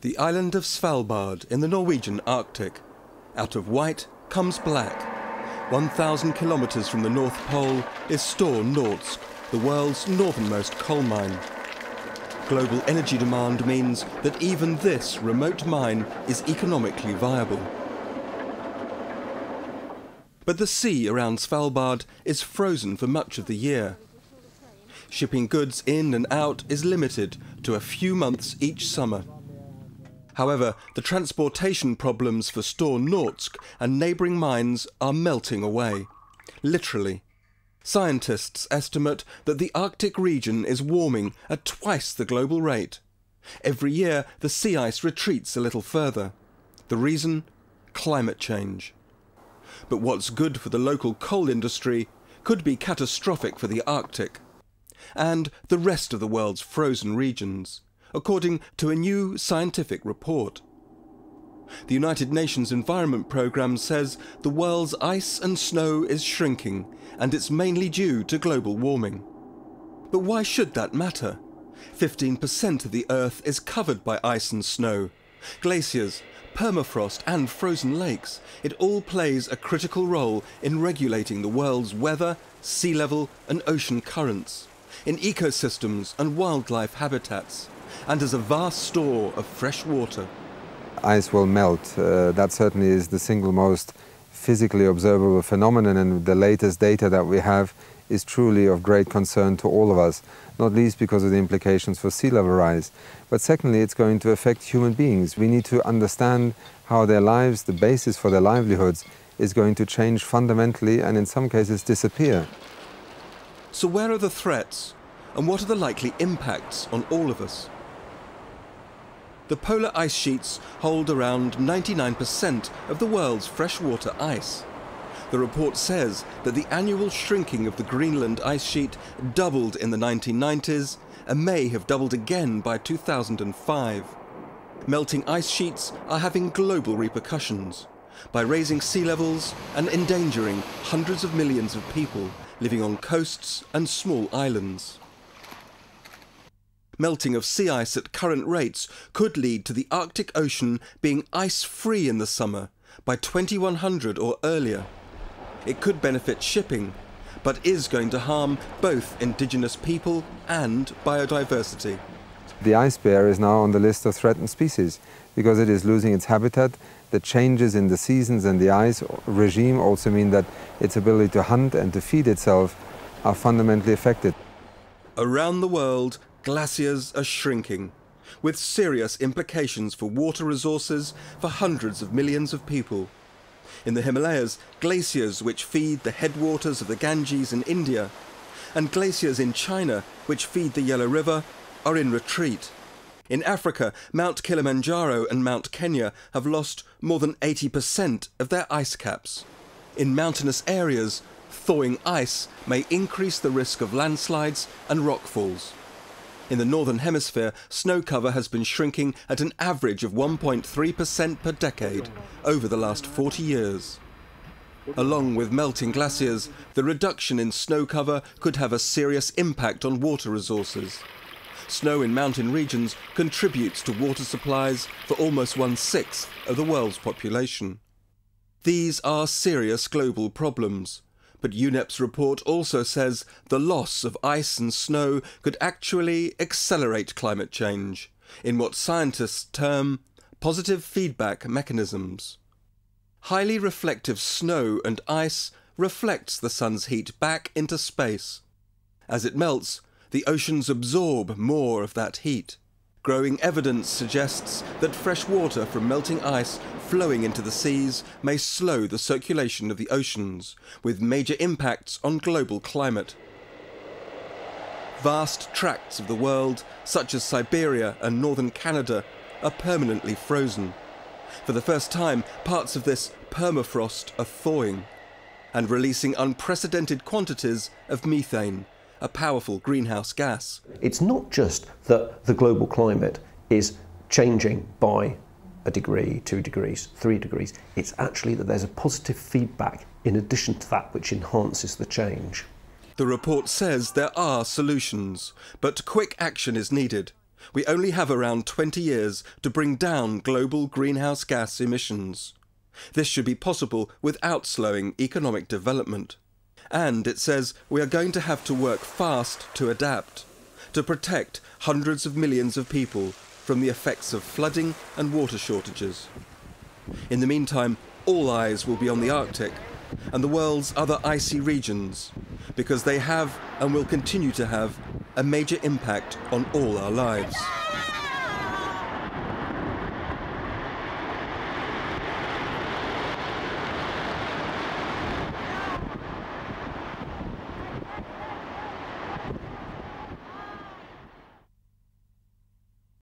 The island of Svalbard in the Norwegian Arctic. Out of white comes black. 1,000 kilometers from the North Pole is Store Nordsk, the world's northernmost coal mine. Global energy demand means that even this remote mine is economically viable. But the sea around Svalbard is frozen for much of the year. Shipping goods in and out is limited to a few months each summer. However, the transportation problems for Store Nordsk and neighbouring mines are melting away, literally. Scientists estimate that the Arctic region is warming at twice the global rate. Every year, the sea ice retreats a little further. The reason? Climate change. But what's good for the local coal industry could be catastrophic for the Arctic and the rest of the world's frozen regions, according to a new scientific report. The United Nations Environment Programme says the world's ice and snow is shrinking, and it's mainly due to global warming. But why should that matter? 15% of the Earth is covered by ice and snow. Glaciers, permafrost and frozen lakes. It all plays a critical role in regulating the world's weather, sea level and ocean currents, in ecosystems and wildlife habitats, and as a vast store of fresh water. Ice will melt. That certainly is the single most physically observable phenomenon, and the latest data that we have is truly of great concern to all of us, not least because of the implications for sea level rise. But secondly, it's going to affect human beings. We need to understand how their lives, the basis for their livelihoods, is going to change fundamentally and in some cases disappear. So where are the threats, and what are the likely impacts on all of us? The polar ice sheets hold around 99% of the world's freshwater ice. The report says that the annual shrinking of the Greenland ice sheet doubled in the 1990s and may have doubled again by 2005. Melting ice sheets are having global repercussions by raising sea levels and endangering hundreds of millions of people living on coasts and small islands. Melting of sea ice at current rates could lead to the Arctic Ocean being ice-free in the summer by 2100 or earlier. It could benefit shipping, but is going to harm both indigenous people and biodiversity. The ice bear is now on the list of threatened species because it is losing its habitat. The changes in the seasons and the ice regime also mean that its ability to hunt and to feed itself are fundamentally affected. Around the world, glaciers are shrinking, with serious implications for water resources for hundreds of millions of people. In the Himalayas, glaciers which feed the headwaters of the Ganges in India, and glaciers in China which feed the Yellow River, are in retreat. In Africa, Mount Kilimanjaro and Mount Kenya have lost more than 80% of their ice caps. In mountainous areas, thawing ice may increase the risk of landslides and rockfalls. In the Northern Hemisphere, snow cover has been shrinking at an average of 1.3% per decade over the last 40 years. Along with melting glaciers, the reduction in snow cover could have a serious impact on water resources. Snow in mountain regions contributes to water supplies for almost 1/6 of the world's population. These are serious global problems. But UNEP's report also says the loss of ice and snow could actually accelerate climate change in what scientists term positive feedback mechanisms. Highly reflective snow and ice reflects the sun's heat back into space. As it melts, the oceans absorb more of that heat. Growing evidence suggests that fresh water from melting ice flowing into the seas may slow the circulation of the oceans, with major impacts on global climate. Vast tracts of the world, such as Siberia and northern Canada, are permanently frozen. For the first time, parts of this permafrost are thawing and releasing unprecedented quantities of methane, a powerful greenhouse gas. It's not just that the global climate is changing by a degree, 2 degrees, 3 degrees. It's actually that there's a positive feedback in addition to that which enhances the change. The report says there are solutions, but quick action is needed. We only have around 20 years to bring down global greenhouse gas emissions. This should be possible without slowing economic development. And it says we are going to have to work fast to adapt, to protect hundreds of millions of people from the effects of flooding and water shortages. In the meantime, all eyes will be on the Arctic and the world's other icy regions, because they have and will continue to have a major impact on all our lives.